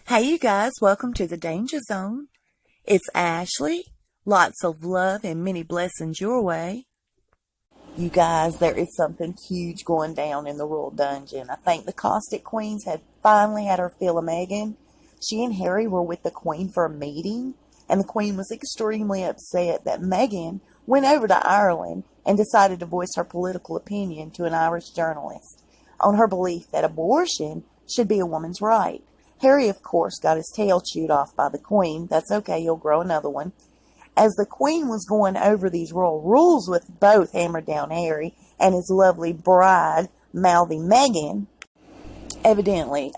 Hey, you guys, welcome to the Danger Zone. It's Ashley. Lots of love and many blessings your way. You guys, there is something huge going down in the royal dungeon. I think the caustic queens had finally had her fill of Meghan. She and Harry were with the queen for a meeting, and the queen was extremely upset that Meghan went over to Ireland and decided to voice her political opinion to an Irish journalist on her belief that abortion should be a woman's right. Harry, of course, got his tail chewed off by the queen. That's okay, he'll grow another one. As the queen was going over these royal rules with both hammered down Harry and his lovely bride, mouthy Meghan, evidently,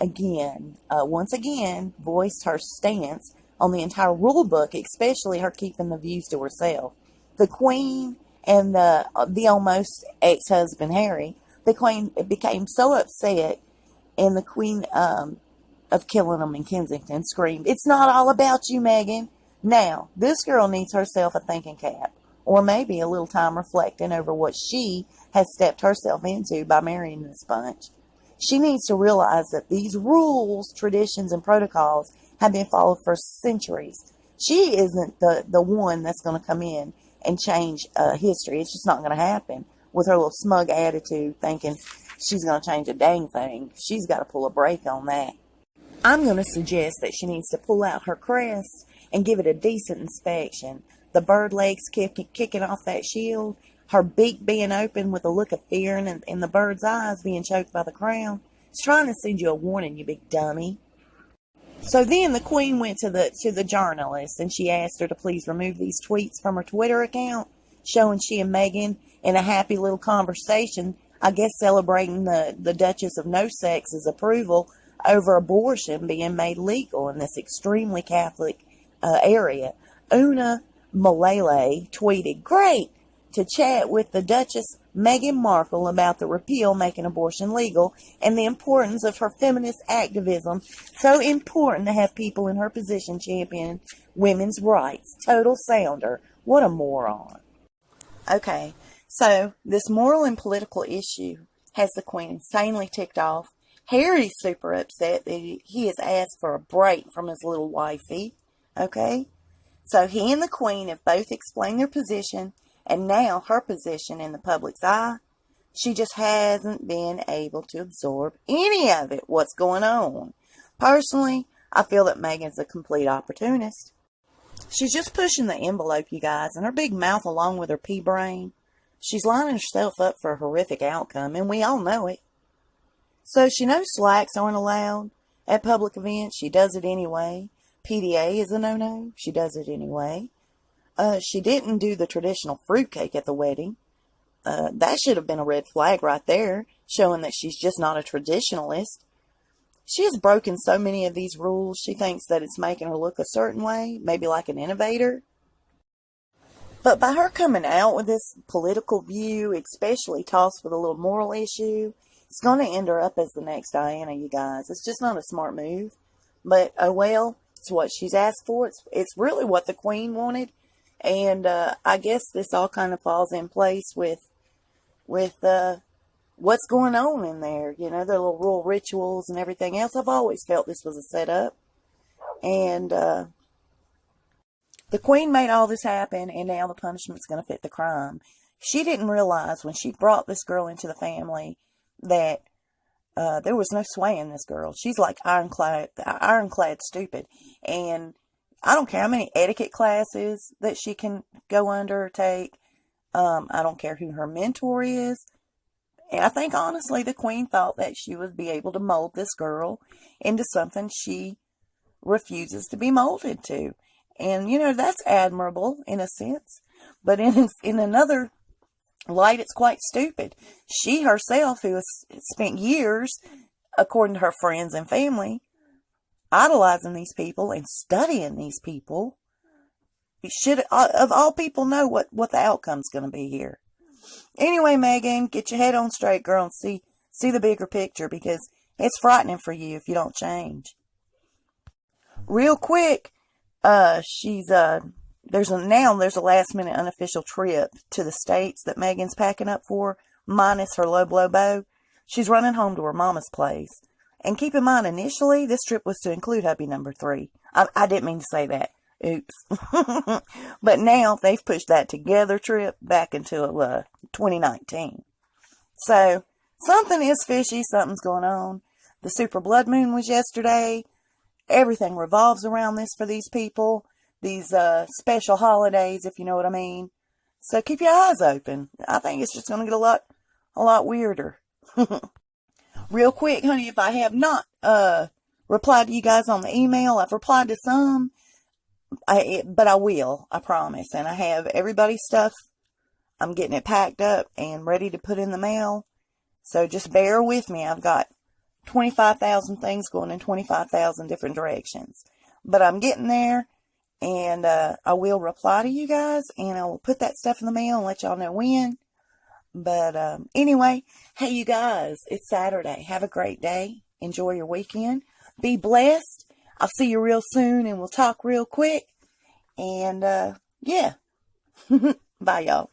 once again, voiced her stance on the entire rule book, especially her keeping the views to herself. The queen and the almost ex-husband, Harry, the queen became so upset, and the queen of Killingham and Kensington screamed, "It's not all about you, Meghan." Now, this girl needs herself a thinking cap, or maybe a little time reflecting over what she has stepped herself into by marrying this bunch. She needs to realize that these rules, traditions, and protocols have been followed for centuries. She isn't the one that's going to come in and change history. It's just not going to happen with her little smug attitude thinking she's going to change a dang thing. She's got to pull a break on that. I'm going to suggest that she needs to pull out her crest and give it a decent inspection. The bird legs kicking off that shield, her beak being open with a look of fear, and the bird's eyes being choked by the crown. It's trying to send you a warning, you big dummy. So then the queen went to the journalist, and she asked her to please remove these tweets from her Twitter account, showing she and Meghan in a happy little conversation, I guess celebrating the Duchess of No Sex's approval over abortion being made legal in this extremely Catholic area. MULLALY tweeted, "Great to chat with the Duchess Meghan Markle about the repeal making abortion legal and the importance of her feminist activism. So important to have people in her position champion women's rights. Total sounder. What a moron." Okay, so this moral and political issue has the queen insanely ticked off. Harry's super upset that he has asked for a break from his little wifey. Okay? So he and the queen have both explained their position, and now her position in the public's eye. She just hasn't been able to absorb any of it, what's going on. Personally, I feel that Meghan's a complete opportunist. She's just pushing the envelope, you guys, and her big mouth along with her pea brain. She's lining herself up for a horrific outcome, and we all know it. So she knows slacks aren't allowed at public events. She does it anyway. PDA is a no-no. She does it anyway. She didn't do the traditional fruitcake at the wedding. That should have been a red flag right there, showing that she's just not a traditionalist. She has broken so many of these rules, she thinks that it's making her look a certain way, maybe like an innovator. But by her coming out with this political view, especially tossed with a little moral issue, it's going to end her up as the next Diana, you guys. It's just not a smart move. But, oh well, it's what she's asked for. It's really what the queen wanted. And I guess this all kind of falls in place with what's going on in there. You know, their little royal rituals and everything else. I've always felt this was a setup. And the queen made all this happen, and now the punishment's going to fit the crime. She didn't realize when she brought this girl into the family that there was no swaying this girl. She's like ironclad stupid. And I don't care how many etiquette classes that she can go under or take. I don't care who her mentor is. And I think, honestly, the queen thought that she would be able to mold this girl into something she refuses to be molded to. And, you know, that's admirable in a sense. But in another light, it's quite stupid. She herself, who has spent years, according to her friends and family, idolizing these people and studying these people, should, of all people, know what the outcome's going to be here. Anyway, Meghan, get your head on straight, girl, and see the bigger picture, because it's frightening for you if you don't change. Real quick, there's a last minute unofficial trip to the States that Meghan's packing up for, minus her low blow bow. She's running home to her mama's place. And keep in mind, initially, this trip was to include hubby number 3. I didn't mean to say that. Oops. But now they've pushed that together trip back until 2019. So something is fishy. Something's going on. The super blood moon was yesterday. Everything revolves around this for these people. These special holidays, if you know what I mean. So keep your eyes open. I think it's just going to get a lot weirder. Real quick, honey, if I have not replied to you guys on the email, I've replied to some, but I will, I promise. And I have everybody's stuff. I'm getting it packed up and ready to put in the mail. So just bear with me. I've got 25,000 things going in 25,000 different directions. But I'm getting there, and I will reply to you guys, and I will put that stuff in the mail and let y'all know when. But anyway, hey, you guys, it's Saturday. Have a great day. Enjoy your weekend. Be blessed. I'll see you real soon, and we'll talk real quick. And yeah. Bye, y'all.